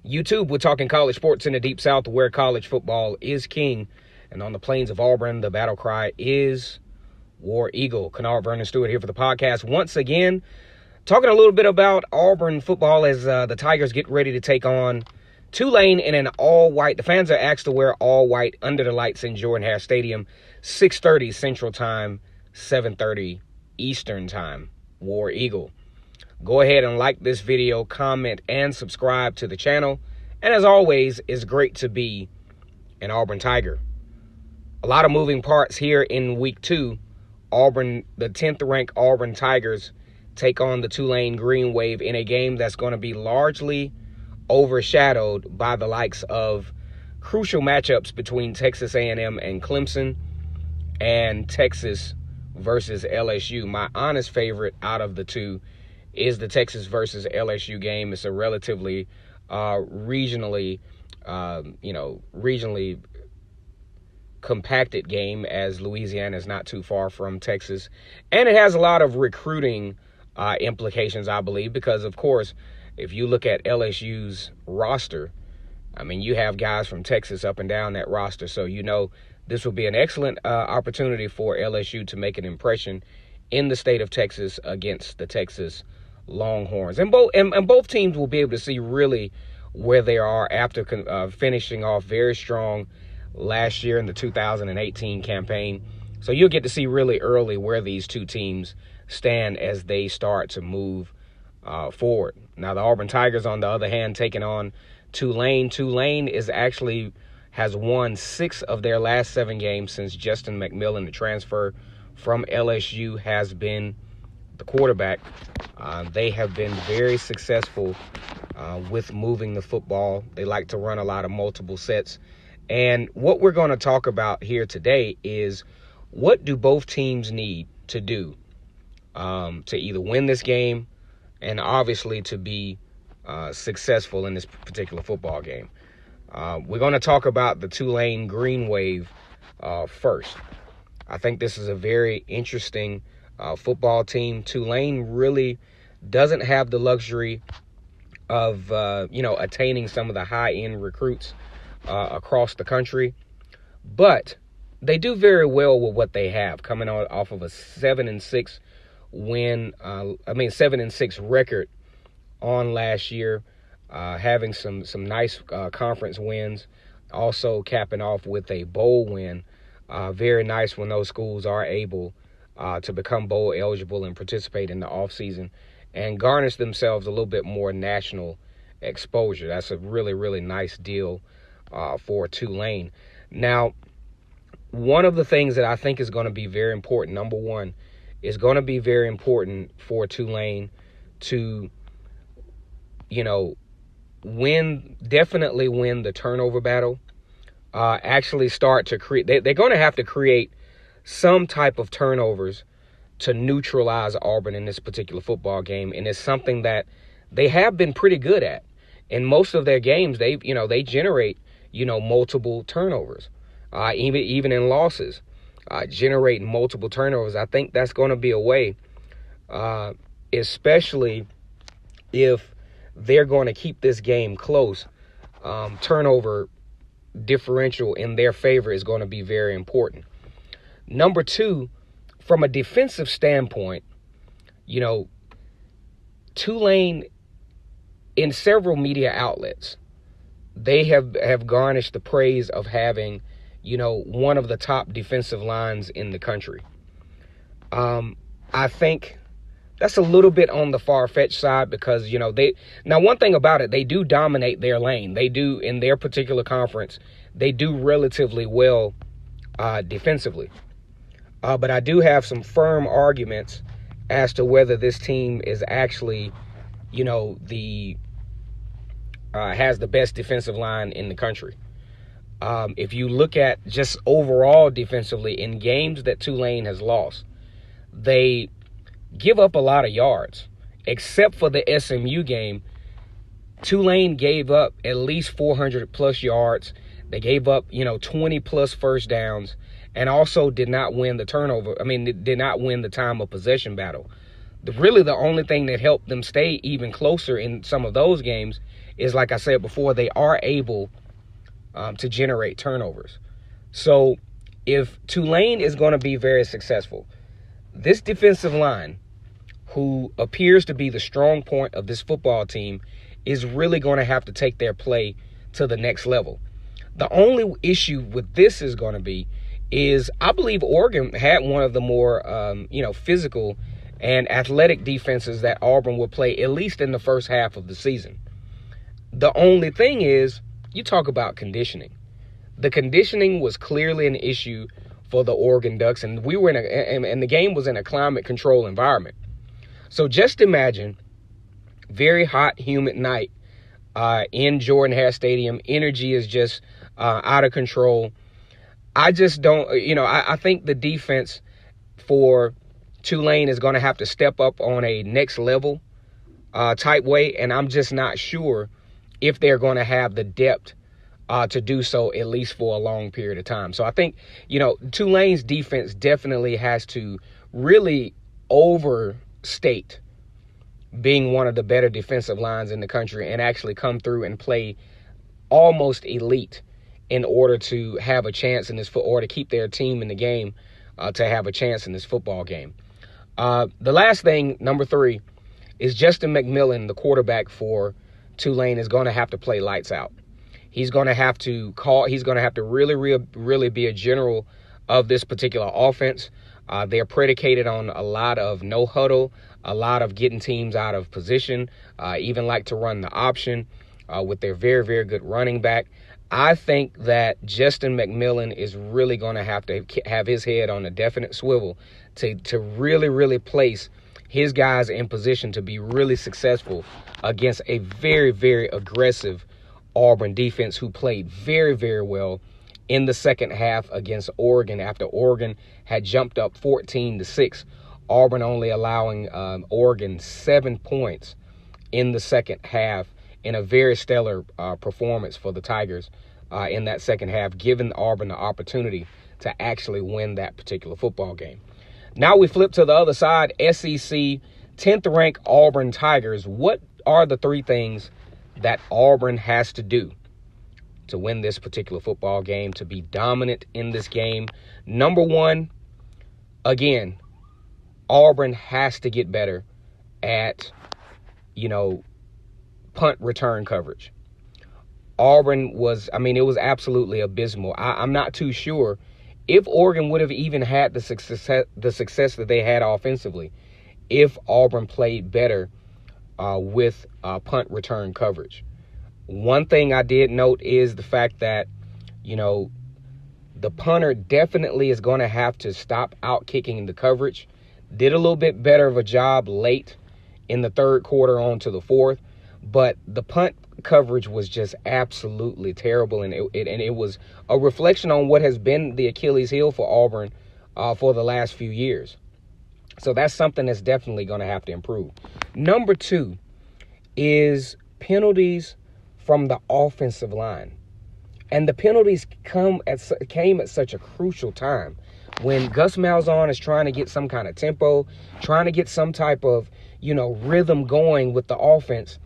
YouTube, we're talking college sports in the Deep South, where college football is king. And on the plains of Auburn, the battle cry is War Eagle. Kennard Vernon Stewart here for the podcast once again, talking a little bit about Auburn football as the Tigers get ready to take on Tulane in an all-white. The fans are asked to wear all-white under the lights in Jordan-Hare Stadium, 6:30 Central Time, 7:30 Eastern Time. War Eagle. Go ahead and like this video, comment, and subscribe to the channel. And as always, it's great to be an Auburn Tiger. A lot of moving parts here in week 2. Auburn, the 10th ranked Auburn Tigers, take on the Tulane Green Wave in a game that's going to be largely overshadowed by the likes of crucial matchups between Texas A&M and Clemson and Texas versus LSU. My honest favorite out of the two is the Texas versus LSU game. It's a relatively regionally compacted game, as Louisiana is not too far from Texas. And it has a lot of recruiting implications, I believe, because, of course, if you look at LSU's roster, I mean, you have guys from Texas up and down that roster. So, this will be an excellent opportunity for LSU to make an impression in the state of Texas against the Texas Longhorns. And both teams will be able to see really where they are after finishing off very strong last year in the 2018 campaign. So you'll get to see really early where these two teams stand as they start to move forward. Now, the Auburn Tigers, on the other hand, taking on Tulane. Tulane has won 6 of their last 7 games since Justin McMillan, the transfer from LSU, has been the quarterback. They have been very successful with moving the football. They like to run a lot of multiple sets. And what we're going to talk about here today is, what do both teams need to do to either win this game and obviously to be successful in this particular football game. We're going to talk about the Tulane Green Wave first. I think this is a very interesting football team. Tulane really doesn't have the luxury of, attaining some of the high-end recruits across the country, but they do very well with what they have, coming off of a 7-6 record on last year, having some nice conference wins, also capping off with a bowl win. Very nice when those schools are able to become bowl eligible and participate in the offseason and garnish themselves a little bit more national exposure. That's a really, really nice deal for Tulane. Now, one of the things that I think is going to be very important, number one, is going to be very important for Tulane to, definitely win the turnover battle. Actually start to create, they're going to have to create some type of turnovers to neutralize Auburn in this particular football game. And it's something that they have been pretty good at. In most of their games, they generate, multiple turnovers, even in losses, generate multiple turnovers. I think that's going to be a way, especially if they're going to keep this game close. Turnover differential in their favor is going to be very important. Number 2, from a defensive standpoint, Tulane, in several media outlets, they have garnished the praise of having, one of the top defensive lines in the country. I think that's a little bit on the far-fetched side because, one thing about it, they do dominate their lane. They do, in their particular conference, they do relatively well defensively. But I do have some firm arguments as to whether this team is actually, has the best defensive line in the country. If you look at just overall defensively in games that Tulane has lost, they give up a lot of yards. Except for the SMU game, Tulane gave up at least 400-plus yards. They gave up, 20-plus first downs, and also did not win the did not win the time of possession battle. Really, the only thing that helped them stay even closer in some of those games is, like I said before, they are able to generate turnovers. So if Tulane is going to be very successful, this defensive line, who appears to be the strong point of this football team, is really going to have to take their play to the next level. The only issue with this is going to be is I believe Oregon had one of the more, physical and athletic defenses that Auburn will play, at least in the first half of the season. The only thing is, you talk about conditioning. The conditioning was clearly an issue for the Oregon Ducks, and we were and the game was in a climate control environment. So just imagine very hot, humid night in Jordan-Hare Stadium. Energy is just out of control. I just don't, I think the defense for Tulane is going to have to step up on a next level type way, and I'm just not sure if they're going to have the depth to do so, at least for a long period of time. So I think, Tulane's defense definitely has to really overstate being one of the better defensive lines in the country and actually come through and play almost elite in order to have a chance in this or to keep their team in the game to have a chance in this football game. The last thing, number 3, is Justin McMillan, the quarterback for Tulane, is going to have to play lights out. He's going to have to really be a general of this particular offense. They're predicated on a lot of no huddle, a lot of getting teams out of position, even like to run the option with their very, very good running back. I think that Justin McMillan is really going to have his head on a definite swivel to really, really place his guys in position to be really successful against a very, very aggressive Auburn defense who played very, very well in the second half against Oregon after Oregon had jumped up 14-6. Auburn only allowing Oregon 7 points in the second half in a very stellar performance for the Tigers in that second half, giving Auburn the opportunity to actually win that particular football game. Now we flip to the other side, SEC 10th ranked Auburn Tigers. What are the 3 things that Auburn has to do to win this particular football game, to be dominant in this game? Number 1, again, Auburn has to get better at, punt return coverage. Auburn it was absolutely abysmal. I'm not too sure if Oregon would have even had the success that they had offensively if Auburn played better with punt return coverage. One thing I did note is the fact that, the punter definitely is going to have to stop out kicking the coverage. Did a little bit better of a job late in the third quarter on to the fourth, but the punt coverage was just absolutely terrible, and it was a reflection on what has been the Achilles heel for Auburn for the last few years. So that's something that's definitely going to have to improve. Number 2 is penalties from the offensive line. And the penalties came at such a crucial time when Gus Malzahn is trying to get some kind of tempo, trying to get some type of, rhythm going with the offense,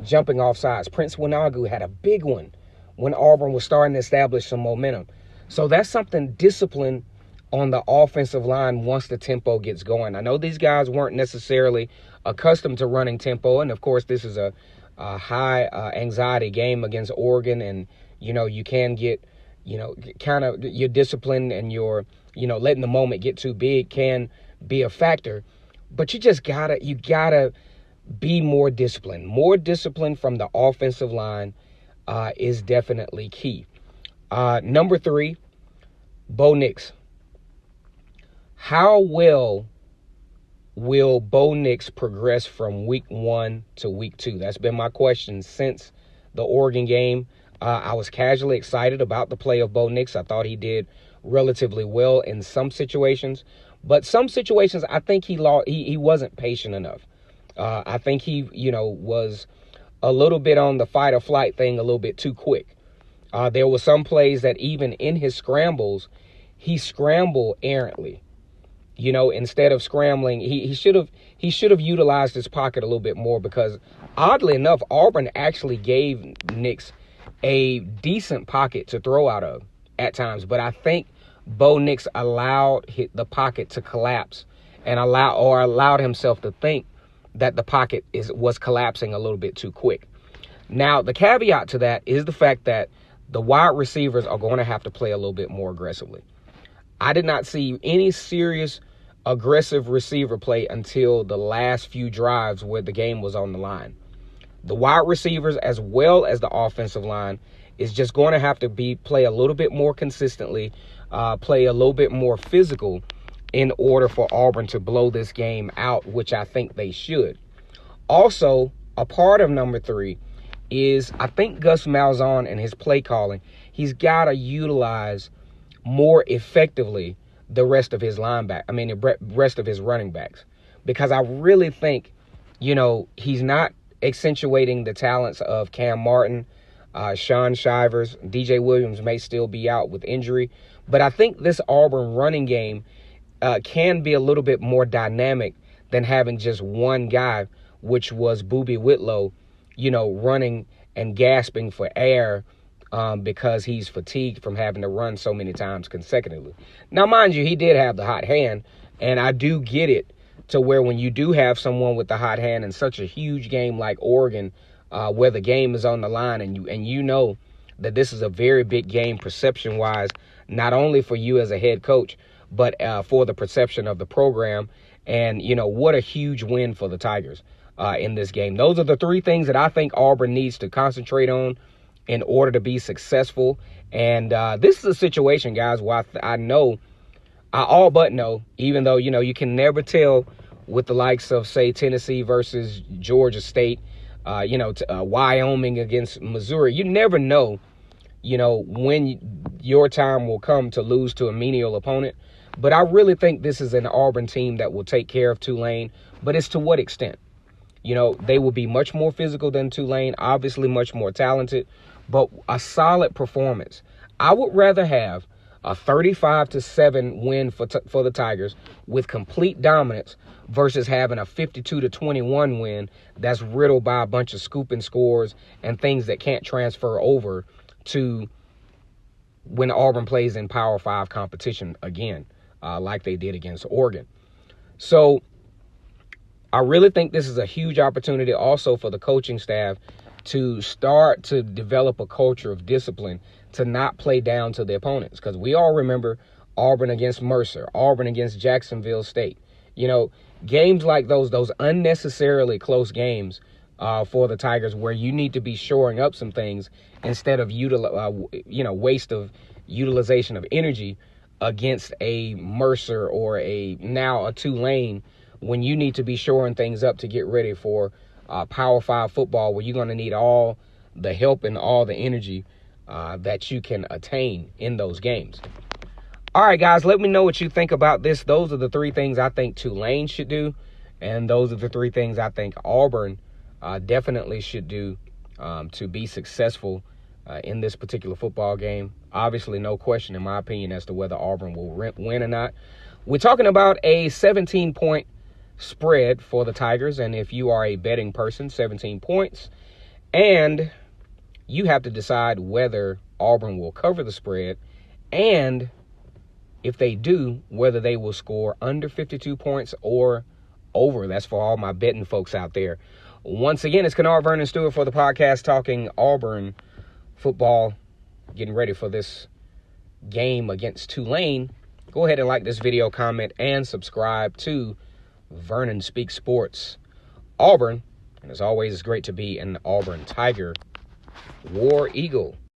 jumping off sides. Prince Winagu had a big one when Auburn was starting to establish some momentum. So that's something, discipline on the offensive line once the tempo gets going. I know these guys weren't necessarily accustomed to running tempo, and of course this is a high anxiety game against Oregon, and you can get kind of your discipline and your letting the moment get too big can be a factor, but you gotta be more disciplined. More discipline from the offensive line is definitely key. Number 3, Bo Nix. How well will Bo Nix progress from week 1 to week 2? That's been my question since the Oregon game. I was casually excited about the play of Bo Nix. I thought he did relatively well in some situations, but some situations I think he wasn't patient enough. I think he, was a little bit on the fight or flight thing a little bit too quick. There were some plays that even in his scrambles, he scrambled errantly. instead of scrambling, he should have utilized his pocket a little bit more, because oddly enough, Auburn actually gave Nix a decent pocket to throw out of at times. But I think Bo Nix allowed the pocket to collapse and allowed himself to think that the pocket was collapsing a little bit too quick. Now, the caveat to that is the fact that the wide receivers are going to have to play a little bit more aggressively. I did not see any serious aggressive receiver play until the last few drives where the game was on the line. The wide receivers, as well as the offensive line, is just going to have to play a little bit more consistently, play a little bit more physical in order for Auburn to blow this game out, which I think they should. Also, a part of number 3 is, I think Gus Malzahn and his play calling, he's got to utilize more effectively the rest of his the rest of his running backs, because I really think, he's not accentuating the talents of Cam Martin, Sean Shivers. DJ Williams may still be out with injury, but I think this Auburn running game can be a little bit more dynamic than having just one guy, which was Boobie Whitlow, running and gasping for air because he's fatigued from having to run so many times consecutively. Now, mind you, he did have the hot hand, and I do get it to where when you do have someone with the hot hand in such a huge game like Oregon, where the game is on the line, and you know that this is a very big game perception-wise, not only for you as a head coach, but for the perception of the program. And, what a huge win for the Tigers in this game. Those are the 3 things that I think Auburn needs to concentrate on in order to be successful. And this is a situation, guys, where I all but know, even though, you can never tell with the likes of, say, Tennessee versus Georgia State, Wyoming against Missouri. You never know, when your time will come to lose to a menial opponent. But I really think this is an Auburn team that will take care of Tulane. But it's to what extent? They will be much more physical than Tulane, obviously much more talented, but a solid performance. I would rather have a 35-7 win for the Tigers with complete dominance versus having a 52-21 win that's riddled by a bunch of scooping scores and things that can't transfer over to when Auburn plays in Power 5 competition again, like they did against Oregon. So I really think this is a huge opportunity also for the coaching staff to start to develop a culture of discipline, to not play down to the opponents. Because we all remember Auburn against Mercer, Auburn against Jacksonville State. Games like those unnecessarily close games for the Tigers, where you need to be shoring up some things instead of waste of utilization of energy against a Mercer or now a Tulane, when you need to be shoring things up to get ready for Power 5 football, where you're going to need all the help and all the energy that you can attain in those games. All right, guys, let me know what you think about this. Those are the 3 things I think Tulane should do, and those are the 3 things I think Auburn definitely should do to be successful in this particular football game. Obviously, no question, in my opinion, as to whether Auburn will win or not. We're talking about a 17-point spread for the Tigers, and if you are a betting person, 17 points, and you have to decide whether Auburn will cover the spread, and if they do, whether they will score under 52 points or over. That's for all my betting folks out there. Once again, it's Kennard Vernon Stewart for the podcast talking Auburn football, getting ready for this game against Tulane. Go ahead and like this video, comment, and subscribe to Vernon Speaks Sports Auburn. And as always, it's great to be an Auburn Tiger, War Eagle.